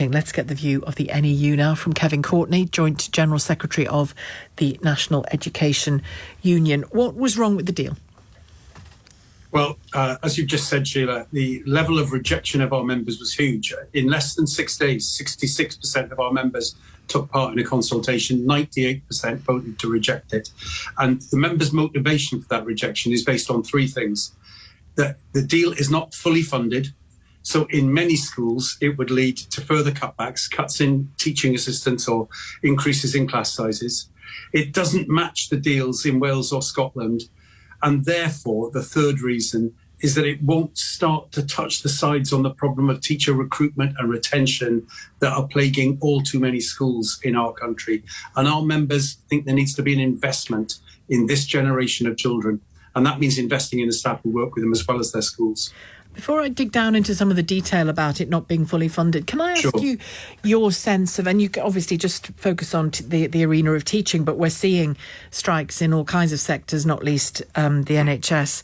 happening. Let's get the view of the NEU now from Kevin Courtney, Joint General Secretary of the National Education Union. What was wrong with the deal? Well, as you've just said, Sheila, the level of rejection of our members was huge. In less than 6 days, 66% of our members took part in a consultation, 98% voted to reject it. And the members' motivation for that rejection is based on three things. That the deal is not fully funded. So in many schools, it would lead to further cutbacks, cuts in teaching assistants or increases in class sizes. It doesn't match the deals in Wales or Scotland. And therefore, the third reason is that it won't start to touch the sides on the problem of teacher recruitment and retention that are plaguing all too many schools in our country. And our members think there needs to be an investment in this generation of children. And that means investing in the staff who work with them as well as their schools. Before I dig down into some of the detail about it not being fully funded, can I ask you your sense of, and you can obviously just focus on the arena of teaching, but we're seeing strikes in all kinds of sectors, not least the NHS.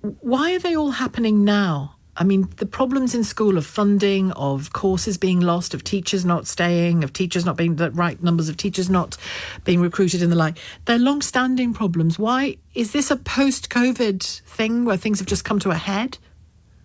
Why are they all happening now? I mean, the problems in school of funding, of courses being lost, of teachers not staying, of teachers not being the right numbers of teachers not being recruited and the like, they're long-standing problems. Why is this a post-COVID thing where things have just come to a head?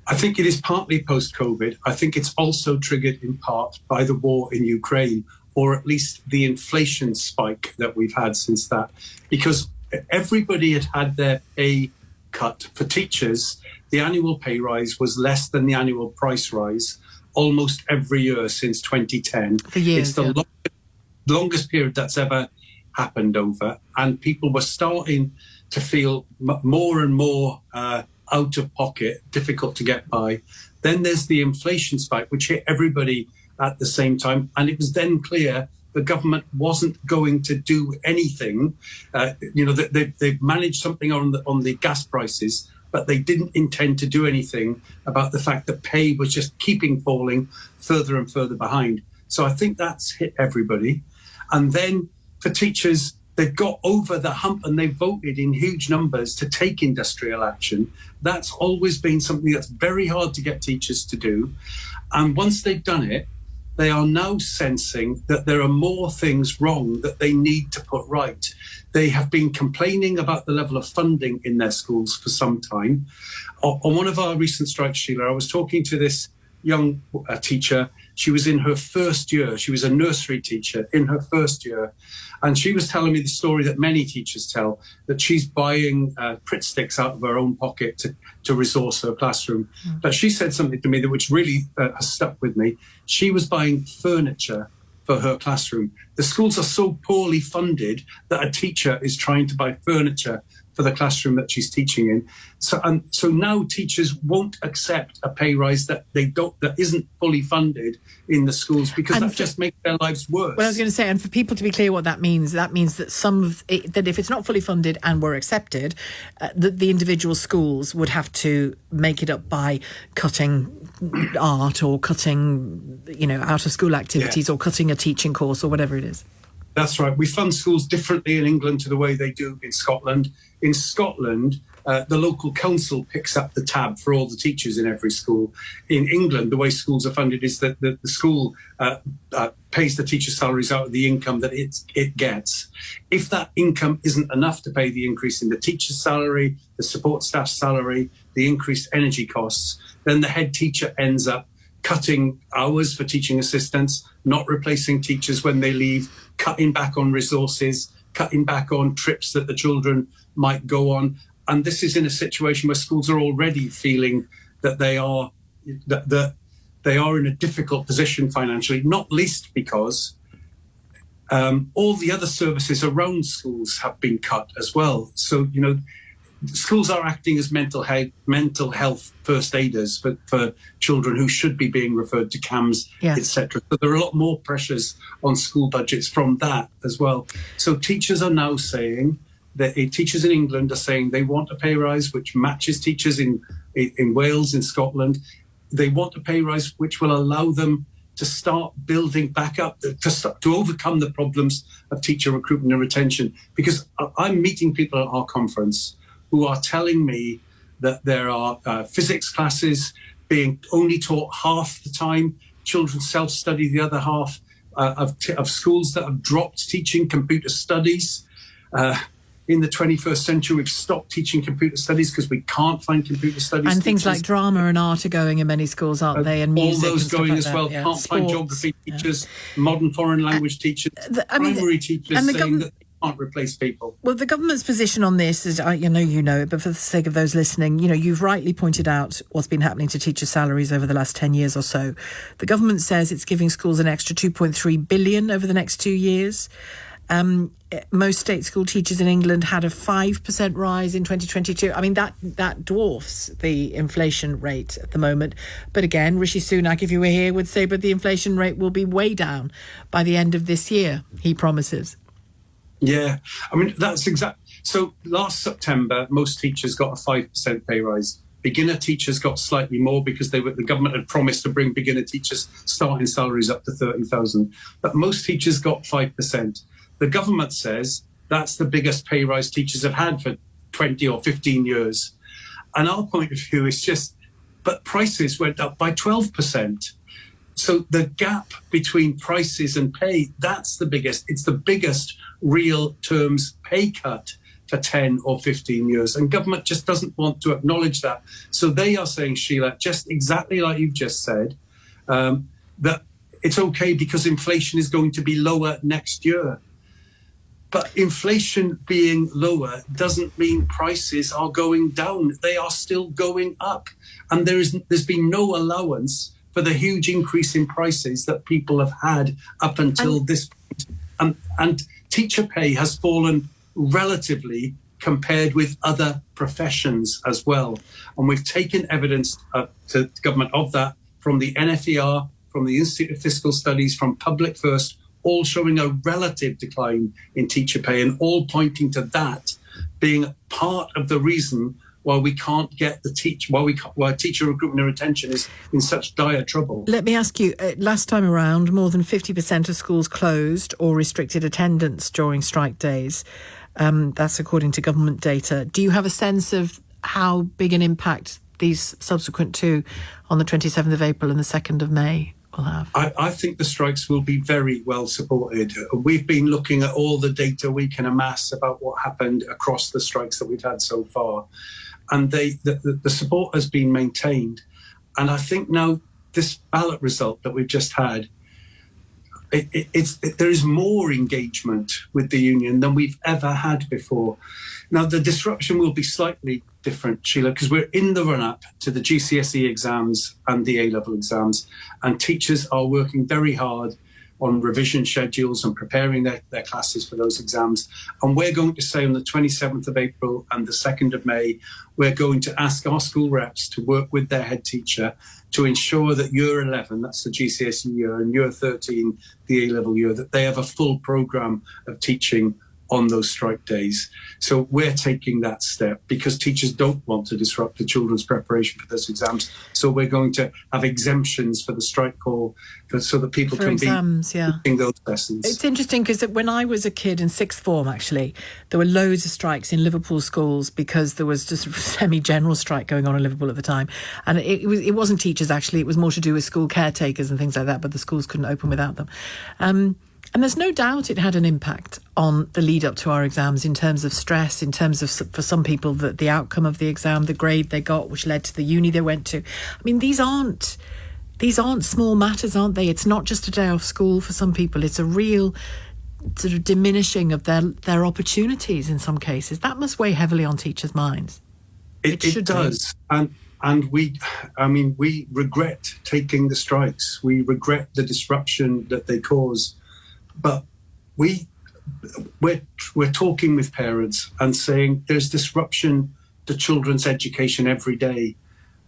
I think it is partly post-COVID. I think it's also triggered in part by the war in Ukraine, or at least the inflation spike that we've had since that, because everybody had their pay cut. For teachers, the annual pay rise was less than the annual price rise almost every year since 2010. For years, it's the longest period that's ever happened over, and people were starting to feel more and more out of pocket, difficult to get by. Then there's the inflation spike, which hit everybody at the same time, and it was then clear the government wasn't going to do anything. They managed something on the gas prices, but they didn't intend to do anything about the fact that pay was just keeping falling further and further behind. So I think that's hit everybody. And then for teachers, they've got over the hump and they voted in huge numbers to take industrial action. That's always been something that's very hard to get teachers to do. And once they've done it, they are now sensing that there are more things wrong that they need to put right. They have been complaining about the level of funding in their schools for some time. On one of our recent strikes, Sheila, I was talking to this young teacher. She was in her first year. She was a nursery teacher in her first year. And she was telling me the story that many teachers tell, that she's buying Pritt sticks out of her own pocket to resource her classroom. But she said something to me that which really has stuck with me. She was buying furniture for her classroom. The schools are so poorly funded that a teacher is trying to buy furniture for the classroom that she's teaching in. So now teachers won't accept a pay rise that isn't fully funded in the schools, because that just makes their lives worse. Well, I was going to say, and for people to be clear what that means that some of it, that if it's not fully funded and were accepted, that the individual schools would have to make it up by cutting art or cutting, out of school activities or cutting a teaching course or whatever it is. That's right. We fund schools differently in England to the way they do in Scotland. In Scotland, the local council picks up the tab for all the teachers in every school. In England, the way schools are funded is that the school pays the teachers' salaries out of the income that it gets. If that income isn't enough to pay the increase in the teacher's salary, the support staff's salary, the increased energy costs, then the head teacher ends up cutting hours for teaching assistants, not replacing teachers when they leave, cutting back on resources, cutting back on trips that the children might go on. And this is in a situation where schools are already feeling that they are in a difficult position financially, not least because all the other services around schools have been cut as well. So, schools are acting as mental health first aiders for children who should be being referred to CAMHS, etc. So there are a lot more pressures on school budgets from that as well. So teachers are now saying that teachers in England are saying they want a pay rise which matches teachers in Wales, in Scotland. They want a pay rise which will allow them to start building back up, to overcome the problems of teacher recruitment and retention. Because I'm meeting people at our conference who are telling me that there are physics classes being only taught half the time children self-study, the other half of schools that have dropped teaching computer studies. In the 21st century, we've stopped teaching computer studies because we can't find computer studies. And things like drama and art are going in many schools, aren't they? And music, all those and stuff going like as that. well. Yeah. Can't find geography teachers, modern foreign language teachers, primary teachers saying that they can't replace people. Well, the government's position on this is, you know it, but for the sake of those listening, you've rightly pointed out what's been happening to teacher salaries over the last 10 years or so. The government says it's giving schools an extra $2.3 billion over the next 2 years. Most state school teachers in England had a 5% rise in 2022. I mean, that dwarfs the inflation rate at the moment. But again, Rishi Sunak, if you were here, would say, but the inflation rate will be way down by the end of this year, he promises. Yeah, I mean, that's exact. So last September, most teachers got a 5% pay rise. Beginner teachers got slightly more because the government had promised to bring beginner teachers' starting salaries up to $30,000. But most teachers got 5%. The government says that's the biggest pay rise teachers have had for 20 or 15 years. And our point of view is but prices went up by 12%. So the gap between prices and pay, that's the biggest. It's the biggest real terms pay cut for 10 or 15 years. And government just doesn't want to acknowledge that. So they are saying, Sheila, just exactly like you've just said, that it's okay because inflation is going to be lower next year. But inflation being lower doesn't mean prices are going down. They are still going up. And there's been no allowance for the huge increase in prices that people have had up until this point. And teacher pay has fallen relatively compared with other professions as well. And we've taken evidence to the government of that from the NFER, from the Institute of Fiscal Studies, from Public First, all showing a relative decline in teacher pay and all pointing to that being part of the reason why we can't get why teacher recruitment and retention is in such dire trouble. Let me ask you, last time around, more than 50% of schools closed or restricted attendance during strike days. That's according to government data. Do you have a sense of how big an impact these subsequent two on the 27th of April and the 2nd of May will have? I think the strikes will be very well supported. We've been looking at all the data we can amass about what happened across the strikes that we've had so far. And the support has been maintained. And I think now this ballot result that we've just had, there is more engagement with the union than we've ever had before. Now, the disruption will be slightly different, Sheila, because we're in the run-up to the GCSE exams and the A-level exams, and teachers are working very hard on revision schedules and preparing their classes for those exams. And we're going to say on the 27th of April and the 2nd of May, we're going to ask our school reps to work with their head teacher to ensure that year 11, that's the GCSE year, and year 13, the A-level year, that they have a full programme of teaching on those strike days. So we're taking that step because teachers don't want to disrupt the children's preparation for those exams. So we're going to have exemptions for the strike call so that people can be teaching those lessons. It's interesting because when I was a kid in sixth form, actually, there were loads of strikes in Liverpool schools because there was just a semi-general strike going on in Liverpool at the time. And it wasn't teachers, actually. It was more to do with school caretakers and things like that, but the schools couldn't open without them. And there's no doubt it had an impact on the lead up to our exams in terms of stress, in terms of, for some people, the outcome of the exam, the grade they got, which led to the uni they went to. I mean, these aren't small matters, aren't they? It's not just a day off school for some people. It's a real sort of diminishing of their opportunities in some cases. That must weigh heavily on teachers' minds. It does. And we regret taking the strikes. We regret the disruption that they cause. But we're talking with parents and saying there's disruption to children's education every day.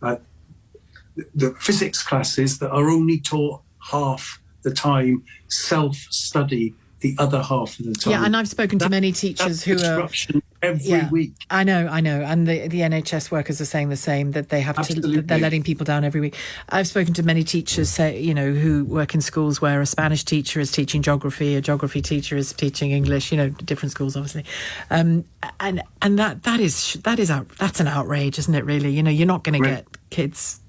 The physics classes that are only taught half the time self-study the other half of the time. Yeah, and I've spoken to many teachers who disruption every week. I know, and the NHS workers are saying the same, that they have Absolutely. they're letting people down every week. I've spoken to many teachers who work in schools where a Spanish teacher is teaching geography, a geography teacher is teaching English, different schools obviously. And that's an outrage, isn't it really? You're not going to get kids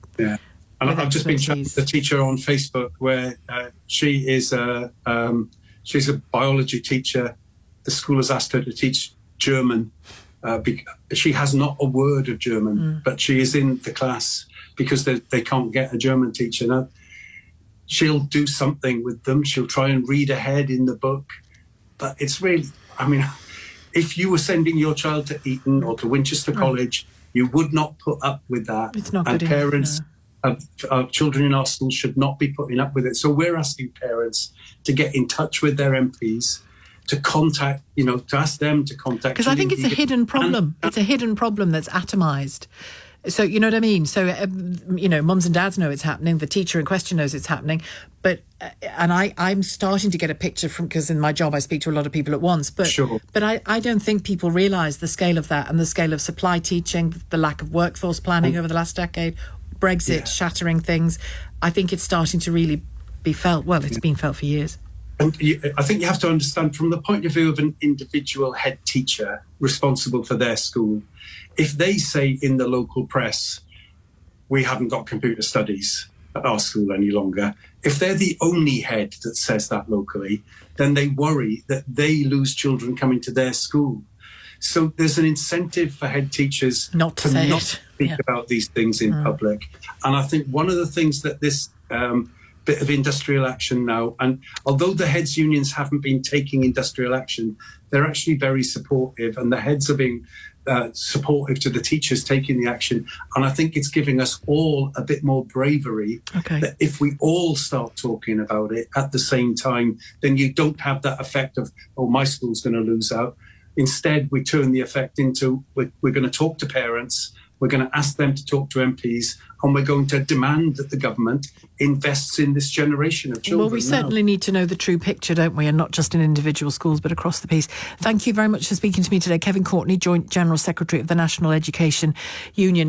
And I've just been chatting to the teacher on Facebook where she's a biology teacher. The school has asked her to teach German. She has not a word of German, but she is in the class because they can't get a German teacher. Now, she'll do something with them. She'll try and read ahead in the book. But it's really, I mean, if you were sending your child to Eton or to Winchester College, you would not put up with that. It's not and good parents, enough, our children in our schools should not be putting up with it. So we're asking parents to get in touch with their MPs, to contact, to ask them to contact. Because I think it's a hidden problem. It's a hidden problem that's atomised. So, you know what I mean? So, mums and dads know it's happening. The teacher in question knows it's happening. But, and I'm starting to get a picture because in my job I speak to a lot of people at once. But, sure. But I don't think people realise the scale of that and the scale of supply teaching, the lack of workforce planning over the last decade, Brexit shattering things. I think it's starting to really be felt. Well, it's been felt for years. And I think you have to understand from the point of view of an individual head teacher responsible for their school, if they say in the local press, we haven't got computer studies at our school any longer, if they're the only head that says that locally, then they worry that they lose children coming to their school. So there's an incentive for head teachers not to speak about these things in public. And I think one of the things that this bit of industrial action now, and although the heads unions haven't been taking industrial action, they're actually very supportive, and the heads are being supportive to the teachers taking the action. And I think it's giving us all a bit more bravery that if we all start talking about it at the same time, then you don't have that effect of, oh, my school's going to lose out. Instead, we turn the effect into we're going to talk to parents, we're going to ask them to talk to MPs, and we're going to demand that the government invests in this generation of children. Well, we certainly need to know the true picture, don't we? And not just in individual schools, but across the piece. Thank you very much for speaking to me today. Kevin Courtney, Joint General Secretary of the National Education Union.